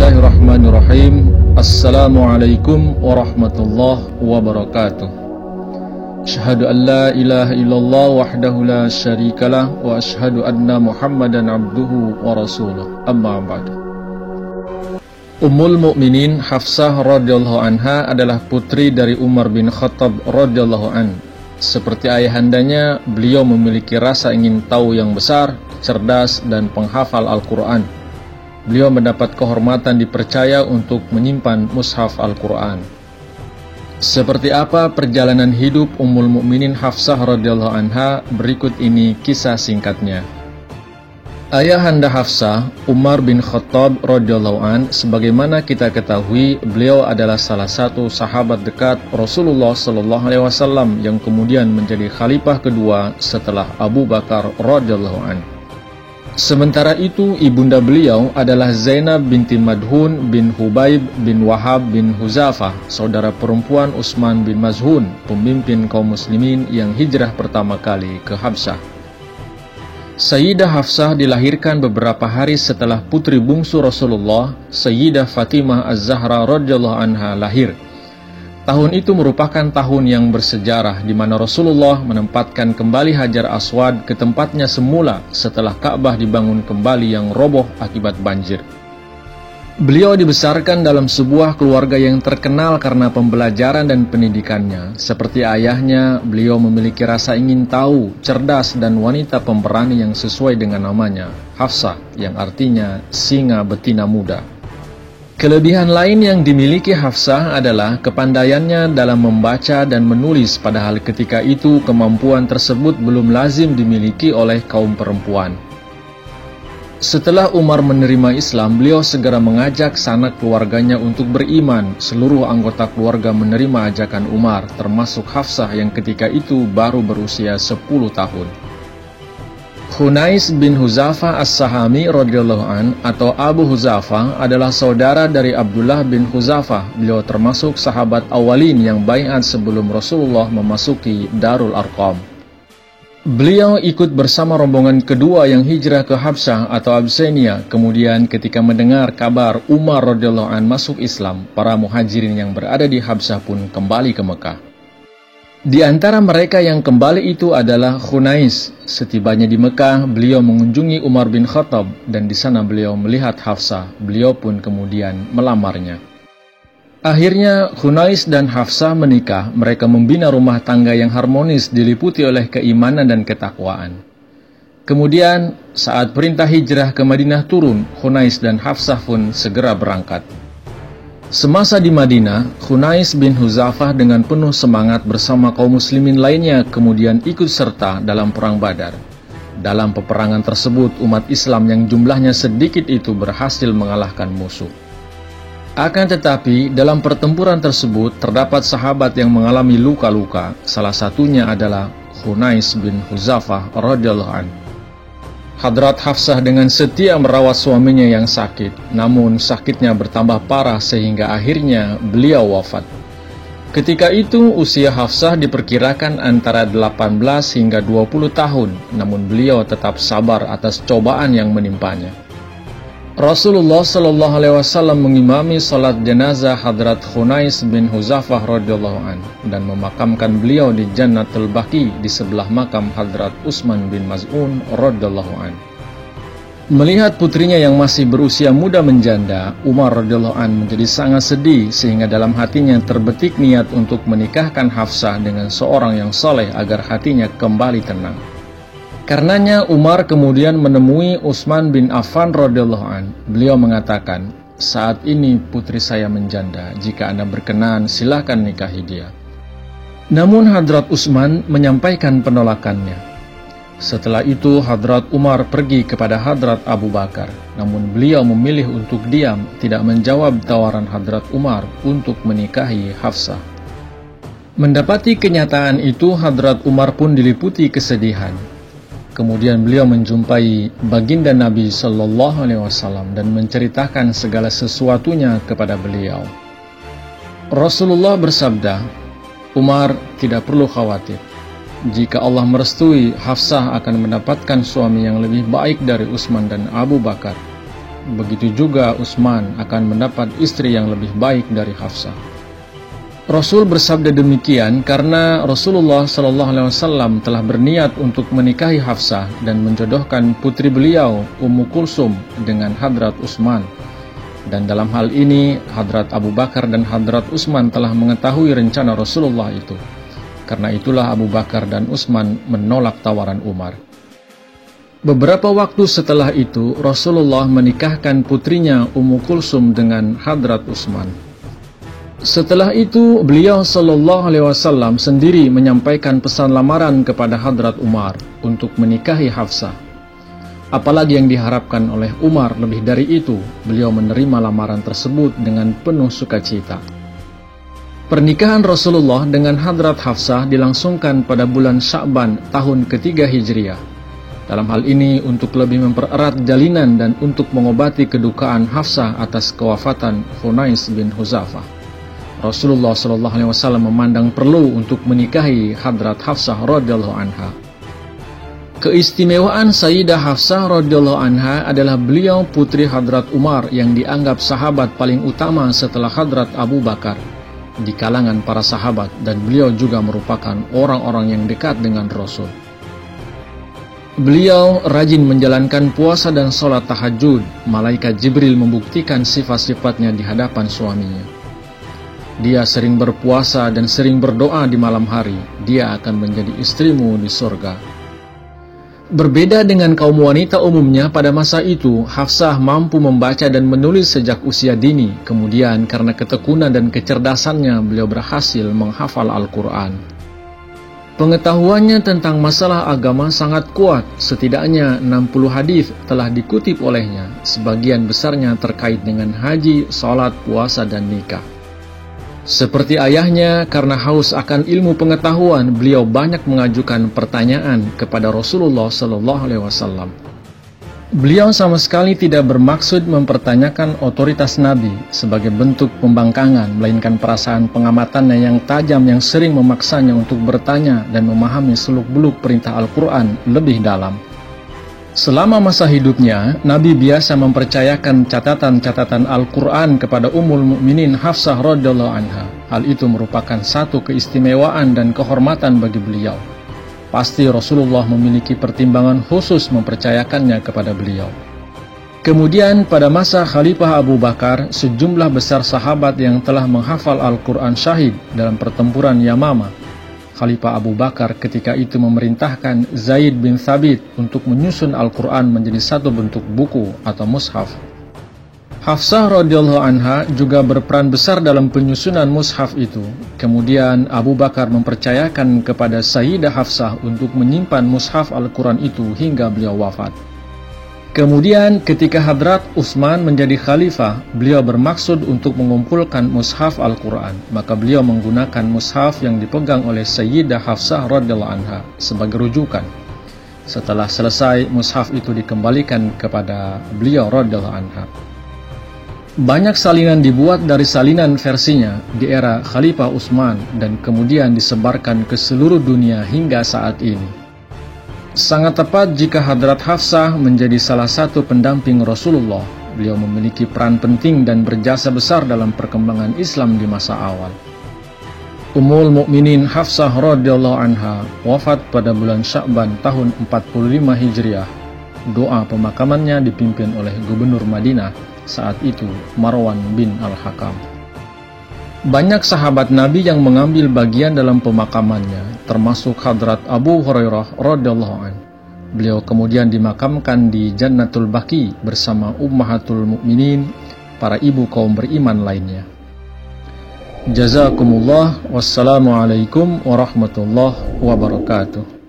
Bismillahirrahmanirrahim. Assalamualaikum warahmatullahi wabarakatuh. Asyhadu an la ilaha illallah wahdahu la syarikalah wa asyhadu anna Muhammadan abduhu wa rasuluh. Amma ba'd. Ummul Mukminin Hafsah radhiyallahu anha adalah putri dari Umar bin Khattab radhiyallahu an. Seperti ayahandanya, beliau memiliki rasa ingin tahu yang besar, cerdas dan penghafal Al-Quran. Beliau mendapat kehormatan dipercaya untuk menyimpan mushaf Al-Quran. Seperti apa perjalanan hidup Ummul Mukminin Hafsah radhiyallahu anha? Berikut ini kisah singkatnya. Ayahanda Hafsah, Umar bin Khattab radhiyallahu an, sebagaimana kita ketahui, beliau adalah salah satu sahabat dekat Rasulullah sallallahu alaihi wasallam yang kemudian menjadi khalifah kedua setelah Abu Bakar radhiyallahu an. Sementara itu, ibunda beliau adalah Zainab binti Madhun bin Hubaib bin Wahab bin Huzafah, saudara perempuan Utsman bin Maz'un, pemimpin kaum muslimin yang hijrah pertama kali ke Habsyah. Sayyidah Hafsah dilahirkan beberapa hari setelah putri bungsu Rasulullah, Sayyidah Fatimah Az-Zahra radhiyallahu anha lahir. Tahun itu merupakan tahun yang bersejarah di mana Rasulullah menempatkan kembali Hajar Aswad ke tempatnya semula setelah Ka'bah dibangun kembali yang roboh akibat banjir. Beliau dibesarkan dalam sebuah keluarga yang terkenal karena pembelajaran dan pendidikannya. Seperti ayahnya, beliau memiliki rasa ingin tahu, cerdas dan wanita pemberani yang sesuai dengan namanya, Hafsah, yang artinya singa betina muda. Kelebihan lain yang dimiliki Hafsah adalah kepandaiannya dalam membaca dan menulis, padahal ketika itu kemampuan tersebut belum lazim dimiliki oleh kaum perempuan. Setelah Umar menerima Islam, beliau segera mengajak sanak keluarganya untuk beriman. Seluruh anggota keluarga menerima ajakan Umar, termasuk Hafsah yang ketika itu baru berusia 10 tahun. Hunais bin Huzafah As-Sahami radhiyallahu an atau Abu Huzafah adalah saudara dari Abdullah bin Huzafah. Beliau termasuk sahabat awalin yang baiat sebelum Rasulullah memasuki Darul Arqam. Beliau ikut bersama rombongan kedua yang hijrah ke Habsyah atau Abyssinia. Kemudian ketika mendengar kabar Umar radhiyallahu an masuk Islam, para muhajirin yang berada di Habsyah pun kembali ke Mekah. Di antara mereka yang kembali itu adalah Hunais. Setibanya di Mekah, beliau mengunjungi Umar bin Khattab dan di sana beliau melihat Hafsah. Beliau pun kemudian melamarnya. Akhirnya Hunais dan Hafsah menikah. Mereka membina rumah tangga yang harmonis diliputi oleh keimanan dan ketakwaan. Kemudian saat perintah hijrah ke Madinah turun, Hunais dan Hafsah pun segera berangkat. Semasa di Madinah, Hunais bin Huzafah dengan penuh semangat bersama kaum muslimin lainnya kemudian ikut serta dalam perang Badar. Dalam peperangan tersebut, umat Islam yang jumlahnya sedikit itu berhasil mengalahkan musuh. Akan tetapi, dalam pertempuran tersebut terdapat sahabat yang mengalami luka-luka. Salah satunya adalah Hunais bin Huzafah radhiyallahu anhu. Hadrat Hafsah dengan setia merawat suaminya yang sakit, namun sakitnya bertambah parah sehingga akhirnya beliau wafat. Ketika itu usia Hafsah diperkirakan antara 18 hingga 20 tahun, namun beliau tetap sabar atas cobaan yang menimpanya. Rasulullah sallallahu alaihi wasallam mengimami salat jenazah Hadrat Hunais bin Huzafah radhiyallahu anhu dan memakamkan beliau di Jannatul Baqi di sebelah makam Hadrat Utsman bin Maz'un radhiyallahu anhu. Melihat putrinya yang masih berusia muda menjanda, Umar radhiyallahu anhu menjadi sangat sedih sehingga dalam hatinya terbetik niat untuk menikahkan Hafsah dengan seorang yang saleh agar hatinya kembali tenang. Karenanya Umar kemudian menemui Utsman bin Affan radhiyallahu an. Beliau mengatakan, "Saat ini putri saya menjanda. Jika Anda berkenan, silakan nikahi dia." Namun Hadrat Utsman menyampaikan penolakannya. Setelah itu Hadrat Umar pergi kepada Hadrat Abu Bakar. Namun beliau memilih untuk diam, tidak menjawab tawaran Hadrat Umar untuk menikahi Hafsah. Mendapati kenyataan itu, Hadrat Umar pun diliputi kesedihan. Kemudian beliau menjumpai baginda Nabi Sallallahu Alaihi Wasallam dan menceritakan segala sesuatunya kepada beliau. Rasulullah bersabda, "Umar, tidak perlu khawatir. Jika Allah merestui, Hafsah akan mendapatkan suami yang lebih baik dari Utsman dan Abu Bakar. begitu juga Utsman akan mendapat istri yang lebih baik dari Hafsah. Rasul bersabda demikian karena Rasulullah SAW telah berniat untuk menikahi Hafsah dan menjodohkan putri beliau, Ummu Kulsum, dengan Hadrat Utsman. Dan dalam hal ini, Hadrat Abu Bakar dan Hadrat Utsman telah mengetahui rencana Rasulullah itu. Karena itulah Abu Bakar dan Utsman menolak tawaran Umar. Beberapa waktu setelah itu, Rasulullah menikahkan putrinya Ummu Kulsum dengan Hadrat Utsman. Setelah itu, beliau SAW sendiri menyampaikan pesan lamaran kepada Hadrat Umar untuk menikahi Hafsah. Apalagi yang diharapkan oleh Umar lebih dari itu, beliau menerima lamaran tersebut dengan penuh sukacita. Pernikahan Rasulullah dengan Hadrat Hafsah dilangsungkan pada bulan Sya'ban tahun ketiga Hijriah. Dalam hal ini untuk lebih mempererat jalinan dan untuk mengobati kedukaan Hafsah atas kewafatan Khunais bin Huzafah, Rasulullah SAW memandang perlu untuk menikahi Hadrat Hafsah radhiyallahu anha. Keistimewaan Sayyidah Hafsah radhiyallahu anha adalah beliau putri Hadrat Umar yang dianggap sahabat paling utama setelah Hadrat Abu Bakar di kalangan para sahabat, dan beliau juga merupakan orang-orang yang dekat dengan Rasul. Beliau rajin menjalankan puasa dan sholat tahajud. Malaikat Jibril membuktikan sifat-sifatnya di hadapan suaminya. Dia sering berpuasa dan sering berdoa di malam hari. Dia akan menjadi istrimu di surga. Berbeda dengan kaum wanita umumnya pada masa itu, Hafsah mampu membaca dan menulis sejak usia dini. Kemudian karena ketekunan dan kecerdasannya, beliau berhasil menghafal Al-Quran. Pengetahuannya tentang masalah agama sangat kuat. Setidaknya 60 hadis telah dikutip olehnya. Sebagian besarnya terkait dengan haji, sholat, puasa, dan nikah. Seperti ayahnya, karena haus akan ilmu pengetahuan, beliau banyak mengajukan pertanyaan kepada Rasulullah SAW. Beliau sama sekali tidak bermaksud mempertanyakan otoritas Nabi sebagai bentuk pembangkangan, melainkan perasaan pengamatannya yang tajam yang sering memaksanya untuk bertanya dan memahami seluk-beluk perintah Al-Quran lebih dalam. Selama masa hidupnya, Nabi biasa mempercayakan catatan-catatan Al-Quran kepada Ummul Mukminin Hafsah radhiyallahu anha. Hal itu merupakan satu keistimewaan dan kehormatan bagi beliau. Pasti Rasulullah memiliki pertimbangan khusus mempercayakannya kepada beliau. Kemudian pada masa Khalifah Abu Bakar, sejumlah besar sahabat yang telah menghafal Al-Quran syahid dalam pertempuran Yamamah. Khalifah Abu Bakar ketika itu memerintahkan Zaid bin Thabit untuk menyusun Al-Quran menjadi satu bentuk buku atau mushaf. Hafsah radhiyallahu anha juga berperan besar dalam penyusunan mushaf itu. Kemudian Abu Bakar mempercayakan kepada Sayyidah Hafsah untuk menyimpan mushaf Al-Quran itu hingga beliau wafat. Kemudian ketika Hadrat Utsman menjadi khalifah, beliau bermaksud untuk mengumpulkan mushaf Al-Quran. Maka beliau menggunakan mushaf yang dipegang oleh Sayyidah Hafsah radhiyallahu anha sebagai rujukan. Setelah selesai, mushaf itu dikembalikan kepada beliau radhiyallahu anha. Banyak salinan dibuat dari salinan versinya di era Khalifah Utsman dan kemudian disebarkan ke seluruh dunia hingga saat ini. Sangat tepat jika Hadrat Hafsah menjadi salah satu pendamping Rasulullah. Beliau memiliki peran penting dan berjasa besar dalam perkembangan Islam di masa awal. Ummul Mukminin Hafsah radhiyallahu anha wafat pada bulan Sya'ban tahun 45 Hijriah. Doa pemakamannya dipimpin oleh Gubernur Madinah saat itu, Marwan bin Al-Hakam. Banyak sahabat Nabi yang mengambil bagian dalam pemakamannya, termasuk Hadrat Abu Hurairah radhiyallahu anhu. Beliau kemudian dimakamkan di Jannatul Baqi bersama Ummahatul Mukminin, para ibu kaum beriman lainnya. Jazakumullah, wassalamualaikum warahmatullahi wabarakatuh.